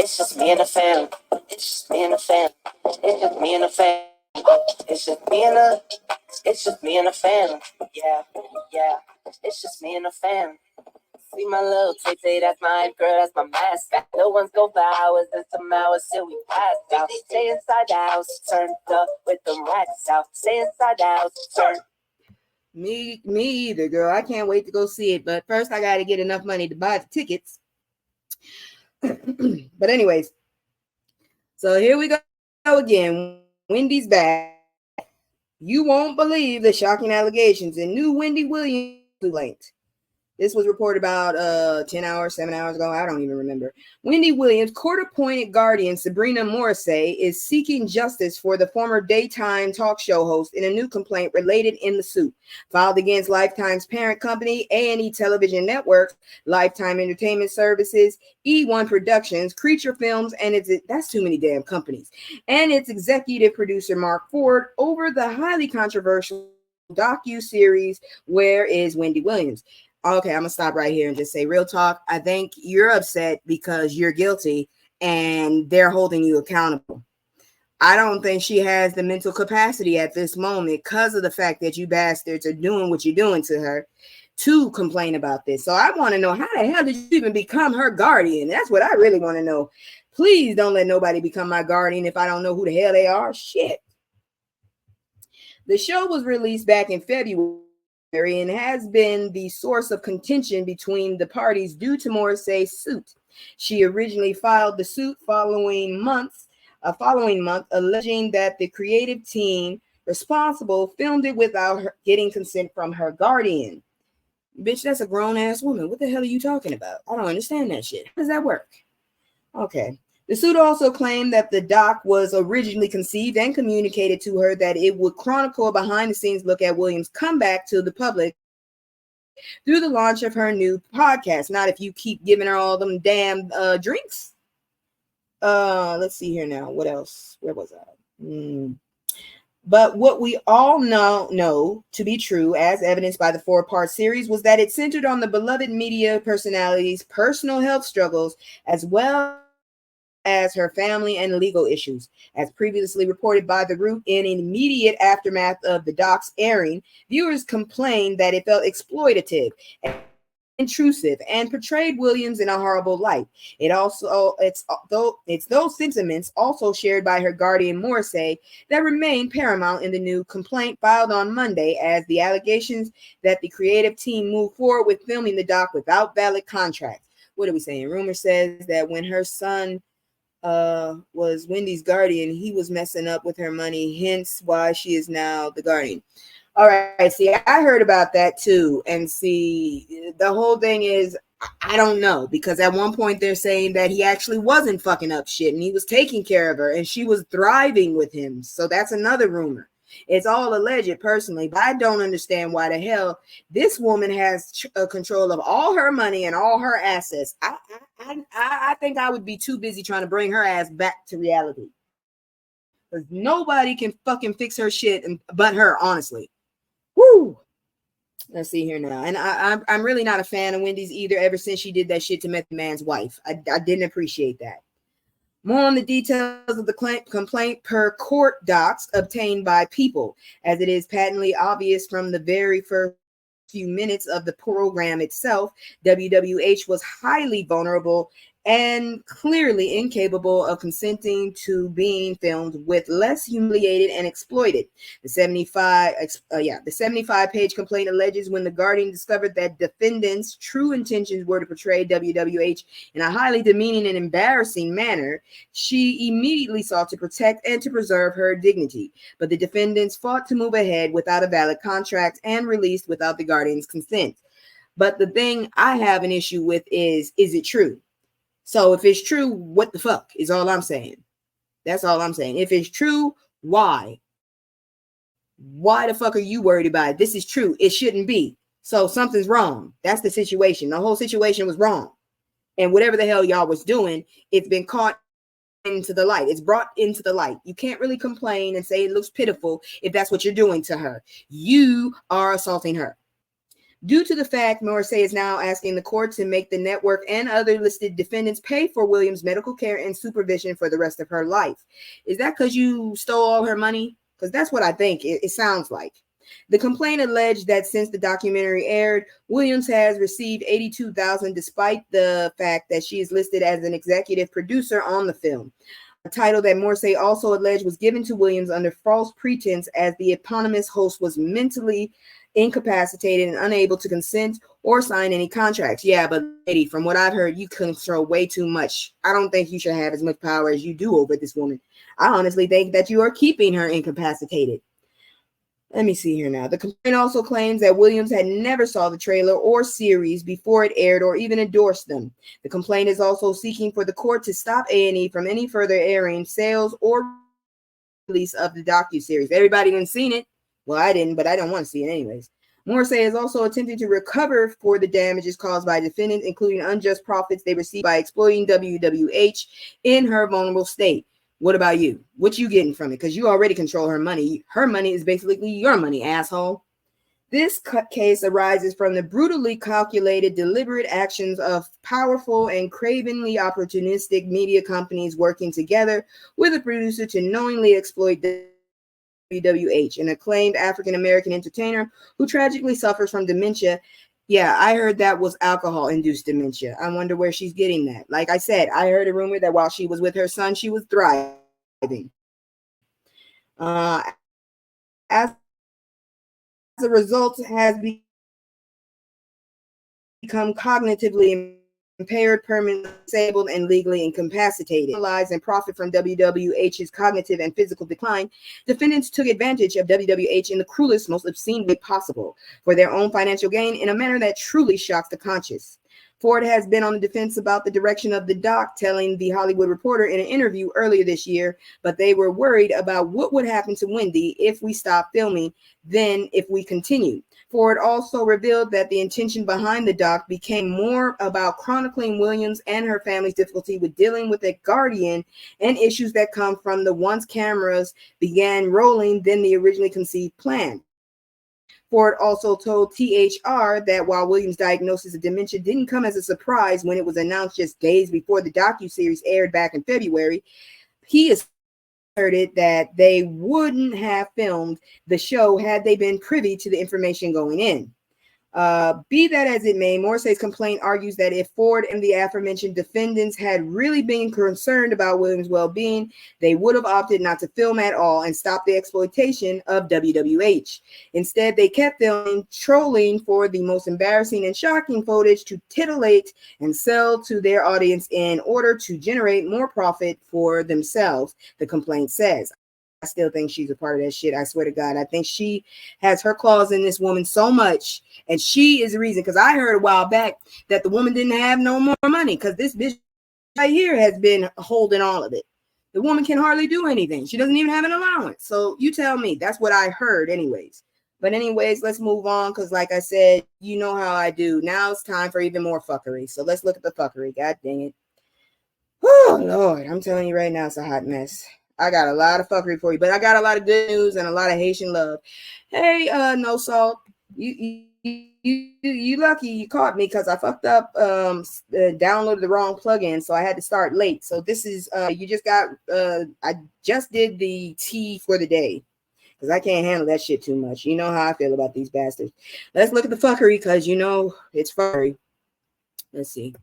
It's just me and the fam. It's just me and the fam. It's just me and the fam. It's just me and the. It's just me and the fam. Yeah, yeah. It's just me and the fam. See my little tay, that's my girl, that's my mascot. No one's go for hours and some hours till we pass out. Stay inside the house, turned up with them racks out. Stay inside the house, turn. Me either, girl. I can't wait to go see it. But first, I got to get enough money to buy the tickets. But anyways, so here we go again. Wendy's back. You won't believe the shocking allegations in new Wendy Williams complaint. This was reported about 7 hours ago. I don't even remember. Wendy Williams, court-appointed guardian Sabrina Morrissey, is seeking justice for the former daytime talk show host in a new complaint related in the suit filed against Lifetime's parent company, A&E Television Network, Lifetime Entertainment Services, E1 Productions, Creature Films, and that's too many damn companies, and its executive producer Mark Ford over the highly controversial docu-series Where is Wendy Williams? Okay, I'm gonna stop right here and just say real talk. I think you're upset because you're guilty and they're holding you accountable. I don't think she has the mental capacity at this moment because of the fact that you bastards are doing what you're doing to her to complain about this. So I want to know, how the hell did you even become her guardian? That's what I really want to know. Please don't let nobody become my guardian if I don't know who the hell they are. Shit. The show was released back in February and has been the source of contention between the parties due to Morrissey's suit. She originally filed the suit following month, alleging that the creative team responsible filmed it without her getting consent from her guardian. Bitch, that's a grown-ass woman. What the hell are you talking about? I don't understand that shit. How does that work? Okay. The suit also claimed that the doc was originally conceived and communicated to her that it would chronicle a behind-the-scenes look at Williams' comeback to the public through the launch of her new podcast. Not if you keep giving her all them damn drinks. Let's see here now. What else? Where was I? But what we all know to be true, as evidenced by the 4-part series, was that it centered on the beloved media personality's personal health struggles, as well as her family and legal issues. As previously reported by The Root, in immediate aftermath of the doc's airing, viewers complained that it felt exploitative and intrusive and portrayed Williams in a horrible light. It's those sentiments, also shared by her guardian Morrissey, that remain paramount in the new complaint filed on Monday, as the allegations that the creative team moved forward with filming the doc without valid contracts. What are we saying? Rumor says that when her son was Wendy's guardian, he was messing up with her money, hence why she is now the guardian. All right, see, I heard about that too. And see, the whole thing is, I don't know, because at one point they're saying that he actually wasn't fucking up shit and he was taking care of her and she was thriving with him. So that's another rumor. It's all alleged personally, but I don't understand why the hell this woman has control of all her money and all her assets. I think I would be too busy trying to bring her ass back to reality, because nobody can fucking fix her shit but her, honestly. Woo! Let's see here now. And I'm really not a fan of Wendy's either, ever since she did that shit to Method Man's wife. I didn't appreciate that. More on the details of the complaint per court docs obtained by People, as it is patently obvious from the very first few minutes of the program itself, WWH was highly vulnerable and clearly incapable of consenting to being filmed with less humiliated and exploited. The 75-page complaint alleges when the Guardian discovered that defendants' true intentions were to portray WWH in a highly demeaning and embarrassing manner, she immediately sought to protect and to preserve her dignity. But the defendants fought to move ahead without a valid contract and released without the Guardian's consent. But the thing I have an issue with is it true? So if it's true, what the fuck is all I'm saying. That's all I'm saying. If it's true, why? Why the fuck are you worried about it? This is true. It shouldn't be. So something's wrong. That's the situation. The whole situation was wrong. And whatever the hell y'all was doing, it's been caught into the light. It's brought into the light. You can't really complain and say it looks pitiful if that's what you're doing to her. You are assaulting her. Due to the fact Morrissey is now asking the court to make the network and other listed defendants pay for Williams' medical care and supervision for the rest of her life. Is that because you stole all her money? Because that's what I think it sounds like. The complaint alleged that since the documentary aired, Williams has received $82,000 despite the fact that she is listed as an executive producer on the film. A title that Morrissey also alleged was given to Williams under false pretense as the eponymous host was mentally incapacitated and unable to consent or sign any contracts. Yeah, but lady, from what I've heard, you control way too much. I don't think you should have as much power as you do over this woman. I honestly think that you are keeping her incapacitated. Let me see here now. The complaint also claims that Williams had never saw the trailer or series before it aired or even endorsed them. The complaint is also seeking for the court to stop A&E from any further airing, sales, or release of the docuseries. Everybody didn't seen it. Well, I didn't, but I don't want to see it anyways. Morrissey is also attempting to recover for the damages caused by defendants, including unjust profits they received by exploiting WWH in her vulnerable state. What about you? What you getting from it? Because you already control her money. Her money is basically your money, asshole. This case arises from the brutally calculated, deliberate actions of powerful and cravenly opportunistic media companies working together with a producer to knowingly exploit WWH, an acclaimed African-American entertainer who tragically suffers from dementia. Yeah, I heard that was alcohol-induced dementia. I wonder where she's getting that. Like I said, I heard a rumor that while she was with her son, she was thriving. As a result, has become cognitively impaired, permanently disabled, and legally incapacitated. Lives and profit from WWH's cognitive and physical decline, defendants took advantage of WWH in the cruelest, most obscene way possible for their own financial gain in a manner that truly shocks the conscious. Ford has been on the defense about the direction of the doc, telling The Hollywood Reporter in an interview earlier this year, but they were worried about what would happen to Wendy if we stopped filming, then if we continued. Ford also revealed that the intention behind the doc became more about chronicling Williams and her family's difficulty with dealing with a guardian and issues that come from the once cameras began rolling than the originally conceived plan. Ford also told THR that while Williams' diagnosis of dementia didn't come as a surprise when it was announced just days before the docuseries aired back in February, he asserted that they wouldn't have filmed the show had they been privy to the information going in. Be that as it may, Morrissey's complaint argues that if Ford and the aforementioned defendants had really been concerned about Williams' well-being, they would have opted not to film at all and stopped the exploitation of WWH. Instead, they kept filming, trolling for the most embarrassing and shocking footage to titillate and sell to their audience in order to generate more profit for themselves, the complaint says. I still think she's a part of that shit. I swear to God. I think she has her claws in this woman so much. And she is the reason. Because I heard a while back that the woman didn't have no more money. Because this bitch right here has been holding all of it. The woman can hardly do anything. She doesn't even have an allowance. So you tell me. That's what I heard anyways. But anyways, let's move on. Because like I said, you know how I do. Now it's time for even more fuckery. So let's look at the fuckery. God dang it. Oh, Lord. I'm telling you right now, it's a hot mess. I got a lot of fuckery for you, but I got a lot of good news and a lot of Haitian love. Hey, No Salt, you lucky you caught me because I fucked up, downloaded the wrong plugin, so I had to start late. So this is you just got I just did the tea for the day because I can't handle that shit too much. You know how I feel about these bastards. Let's look at the fuckery because you know it's fuckery. Let's see.